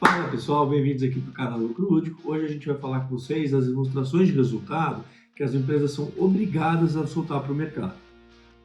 Fala pessoal, bem-vindos aqui para o canal Lucro Lúdico. Hoje a gente vai falar com vocês das demonstrações de resultado que as empresas são obrigadas a soltar para o mercado.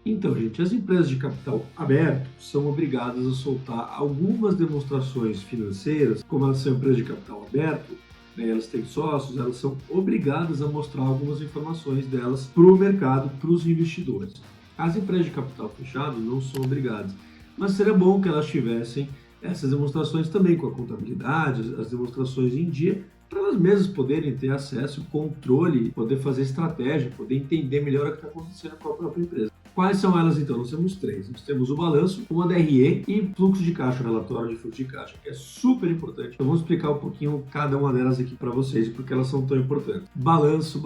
Então, gente, as empresas de capital aberto são obrigadas a soltar algumas demonstrações financeiras, como elas são empresas de capital aberto, né, elas têm sócios, elas são obrigadas a mostrar algumas informações delas para o mercado, para os investidores. As empresas de capital fechado não são obrigadas, mas seria bom que elas tivessem essas demonstrações também com a contabilidade, as demonstrações em dia, para elas mesmas poderem ter acesso, controle, poder fazer estratégia, poder entender melhor o que está acontecendo com a própria empresa. Quais são elas então? Nós temos três. Nós temos o balanço, uma DRE e fluxo de caixa, relatório de fluxo de caixa, que é super importante. Então vamos explicar um pouquinho cada uma delas aqui para vocês, porque elas são tão importantes. Balanço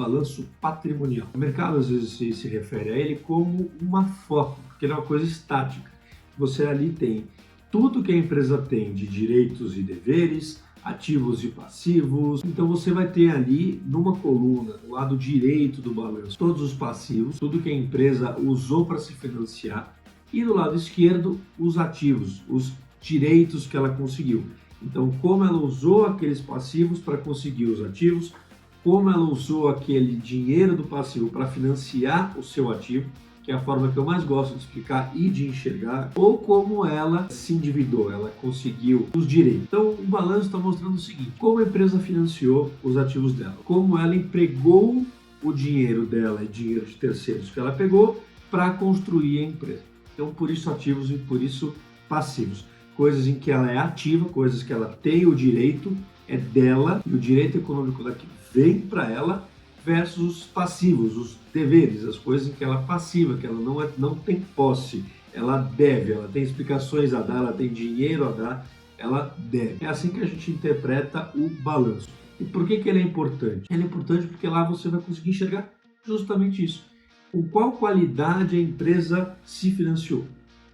patrimonial. O mercado às vezes se refere a ele como uma foto, porque ele é uma coisa estática. Você ali tem tudo que a empresa tem de direitos e deveres, ativos e passivos. Então você vai ter ali numa coluna, no lado direito do balanço, todos os passivos, tudo que a empresa usou para se financiar, e do lado esquerdo os ativos, os direitos que ela conseguiu. Então como ela usou aqueles passivos para conseguir os ativos, como ela usou aquele dinheiro do passivo para financiar o seu ativo, que é a forma que eu mais gosto de explicar e de enxergar, ou como ela se endividou, ela conseguiu os direitos. Então, o balanço está mostrando o seguinte: como a empresa financiou os ativos dela, como ela empregou o dinheiro dela e dinheiro de terceiros que ela pegou para construir a empresa. Então, por isso ativos e por isso passivos. Coisas em que ela é ativa, coisas que ela tem o direito, é dela, e o direito econômico daquilo vem para ela, versus os passivos, os deveres, as coisas em que ela é passiva, que ela não tem posse, ela deve, ela tem explicações a dar, ela tem dinheiro a dar, ela deve. É assim que a gente interpreta o balanço. E por que ele é importante? Ele é importante porque lá você vai conseguir enxergar justamente isso. Com qual qualidade a empresa se financiou.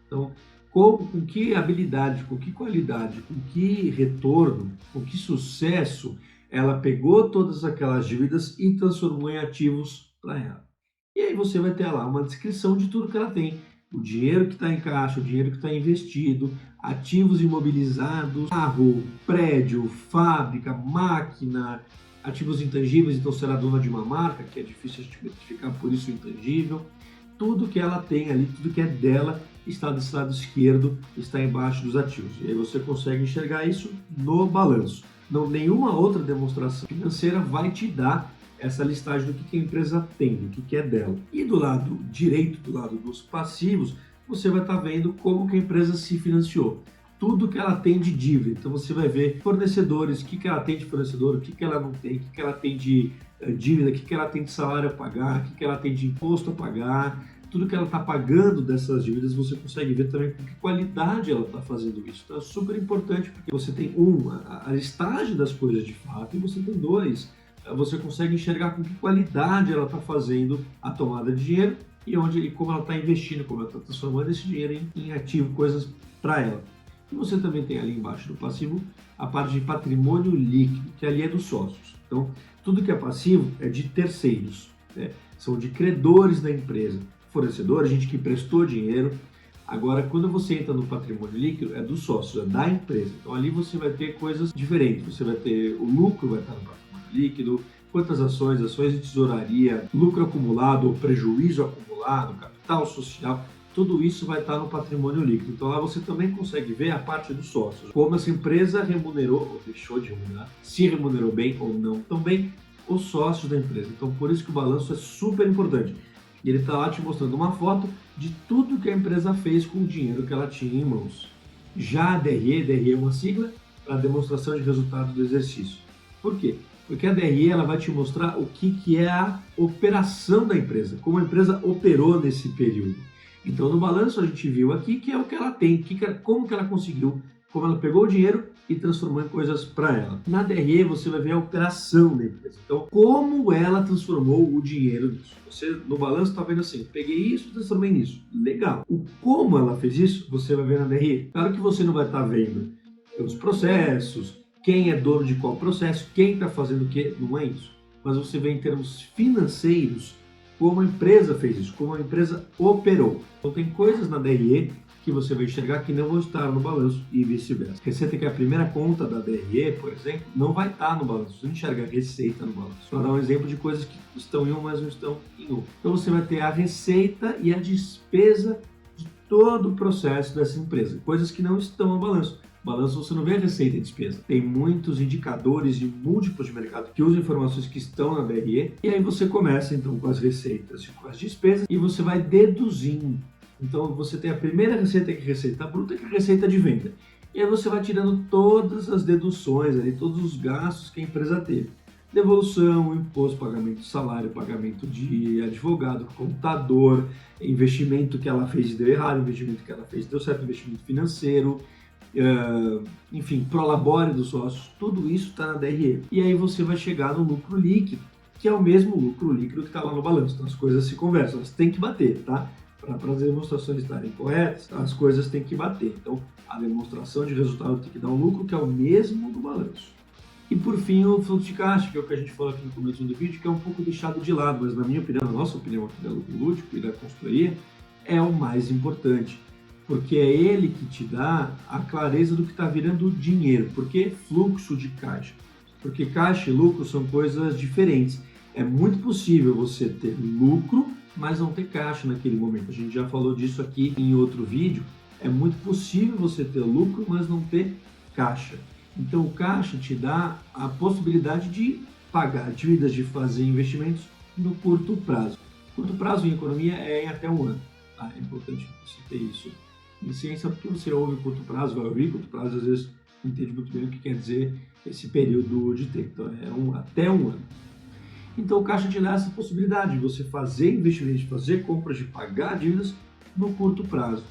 Então, com que habilidade, com que qualidade, com que retorno, com que sucesso ela pegou todas aquelas dívidas e transformou em ativos para ela. E aí você vai ter lá uma descrição de tudo que ela tem. O dinheiro que está em caixa, o dinheiro que está investido, ativos imobilizados, carro, prédio, fábrica, máquina, ativos intangíveis, então será dona de uma marca, que é difícil a gente identificar, por isso intangível. Tudo que ela tem ali, tudo que é dela, está desse lado esquerdo, está embaixo dos ativos. E aí você consegue enxergar isso no balanço. Não, nenhuma outra demonstração financeira vai te dar essa listagem do que a empresa tem, do que é dela. E do lado direito, do lado dos passivos, você vai estar vendo como que a empresa se financiou. Tudo que ela tem de dívida. Então você vai ver fornecedores, o que ela tem de fornecedor, o que ela não tem, o que ela tem de dívida, o que ela tem de salário a pagar, o que ela tem de imposto a pagar. Tudo que ela está pagando dessas dívidas, você consegue ver também com que qualidade ela está fazendo isso. Então é super importante, porque você tem a listagem das coisas de fato, e você tem dois, você consegue enxergar com que qualidade ela está fazendo a tomada de dinheiro e como ela está investindo, como ela está transformando esse dinheiro em ativo, coisas para ela. E você também tem ali embaixo do passivo a parte de patrimônio líquido, que ali é dos sócios. Então, tudo que é passivo é de terceiros, né? São de credores da empresa. Fornecedor, gente que prestou dinheiro. Agora, quando você entra no patrimônio líquido, é dos sócios, é da empresa. Então, ali você vai ter coisas diferentes. Você vai ter o lucro, vai estar no patrimônio líquido, quantas ações de tesouraria, lucro acumulado ou prejuízo acumulado, capital social, tudo isso vai estar no patrimônio líquido. Então, lá você também consegue ver a parte dos sócios. Como essa empresa remunerou ou deixou de remunerar, se remunerou bem ou não. Também os sócios da empresa. Então, por isso que o balanço é super importante. E ele está lá te mostrando uma foto de tudo que a empresa fez com o dinheiro que ela tinha em mãos. Já a DRE é uma sigla para demonstração de resultado do exercício. Por quê? Porque a DRE ela vai te mostrar o que é a operação da empresa, como a empresa operou nesse período. Então no balanço a gente viu aqui que é o que ela tem, como que ela conseguiu, como ela pegou o dinheiro e transformou em coisas para ela. Na DRE você vai ver a operação da empresa. Então, como ela transformou o dinheiro nisso. Você no balanço está vendo assim, peguei isso e transformei nisso. Legal. O como ela fez isso, você vai ver na DRE. Claro que você não vai estar vendo os processos, quem é dono de qual processo, quem está fazendo o quê, não é isso. Mas você vê em termos financeiros como a empresa fez isso, como a empresa operou. Então tem coisas na DRE que você vai enxergar que não vão estar no balanço e vice-versa. Receita, que é a primeira conta da DRE, por exemplo, não vai estar no balanço. Você não enxerga a receita no balanço. Para dar um exemplo de coisas que estão em um, mas não estão em outro. Então você vai ter a receita e a despesa de todo o processo dessa empresa, coisas que não estão no balanço. No balanço você não vê a receita e despesa. Tem muitos indicadores de múltiplos de mercado que usam informações que estão na DRE, e aí você começa então com as receitas e com as despesas e você vai deduzindo. Então você tem a primeira receita, que é a receita bruta, que é a receita de venda. E aí você vai tirando todas as deduções, ali, todos os gastos que a empresa teve. Devolução, imposto, pagamento de salário, pagamento de advogado, contador, investimento que ela fez e deu errado, investimento que ela fez e deu certo, investimento financeiro, enfim, prolabore dos sócios, tudo isso está na DRE. E aí você vai chegar no lucro líquido, que é o mesmo lucro líquido que está lá no balanço. Então as coisas se conversam, elas têm que bater, tá? Para as demonstrações estarem corretas, as coisas têm que bater. Então, a demonstração de resultado tem que dar um lucro que é o mesmo do balanço. E, por fim, o fluxo de caixa, que é o que a gente falou aqui no começo do vídeo, que é um pouco deixado de lado, mas na minha opinião, na nossa opinião aqui da Lucro Lúdico e da consultoria, é o mais importante, porque é ele que te dá a clareza do que está virando dinheiro. Por que fluxo de caixa? Porque caixa e lucro são coisas diferentes. É muito possível você ter lucro, mas não ter caixa naquele momento. A gente já falou disso aqui em outro vídeo. É muito possível você ter lucro, mas não ter caixa. Então o caixa te dá a possibilidade de pagar dívidas, de fazer investimentos no curto prazo. Curto prazo em economia é em até um ano. Tá? É importante você ter isso em ciência, porque você ouve curto prazo, vai ouvir curto prazo, às vezes não entende muito bem o que quer dizer esse período de tempo. Então é até um ano. Então o caixa te dá essa possibilidade de você fazer investimentos, de fazer compras, de pagar dívidas no curto prazo.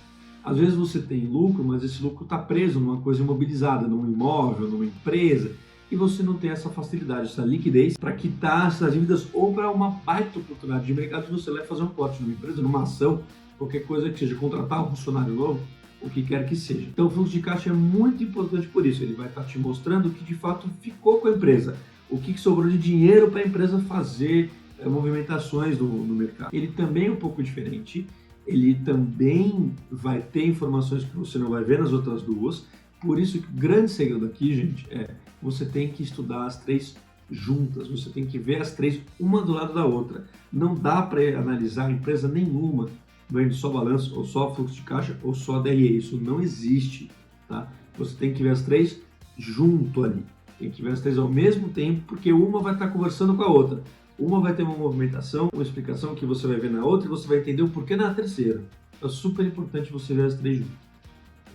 Às vezes você tem lucro, mas esse lucro está preso numa coisa imobilizada, num imóvel, numa empresa, e você não tem essa facilidade, essa liquidez para quitar essas dívidas ou para uma baita oportunidade de mercado que você leva fazer um corte numa empresa, numa ação, qualquer coisa que seja, contratar um funcionário novo, o que quer que seja. Então o fluxo de caixa é muito importante por isso, ele vai estar te mostrando o que de fato ficou com a empresa, o que sobrou de dinheiro para a empresa fazer movimentações no mercado. Ele também é um pouco diferente, ele também vai ter informações que você não vai ver nas outras duas, por isso que o grande segredo aqui, gente, é você tem que estudar as três juntas, você tem que ver as três uma do lado da outra. Não dá para analisar empresa nenhuma vendo só balanço, ou só fluxo de caixa, ou só DRE, isso não existe, tá? Você tem que ver as três junto ali. Tem que ver as três ao mesmo tempo, porque uma vai estar conversando com a outra. Uma vai ter uma movimentação, uma explicação que você vai ver na outra e você vai entender o porquê na terceira. É super importante você ver as três juntas.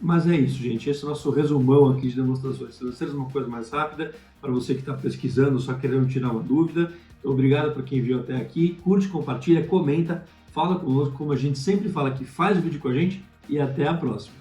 Mas é isso, gente. Esse é o nosso resumão aqui de demonstrações financeiras, uma coisa mais rápida para você que está pesquisando, só querendo tirar uma dúvida. Então, obrigado para quem viu até aqui. Curte, compartilha, comenta, fala conosco, como a gente sempre fala aqui, faz o vídeo com a gente e até a próxima.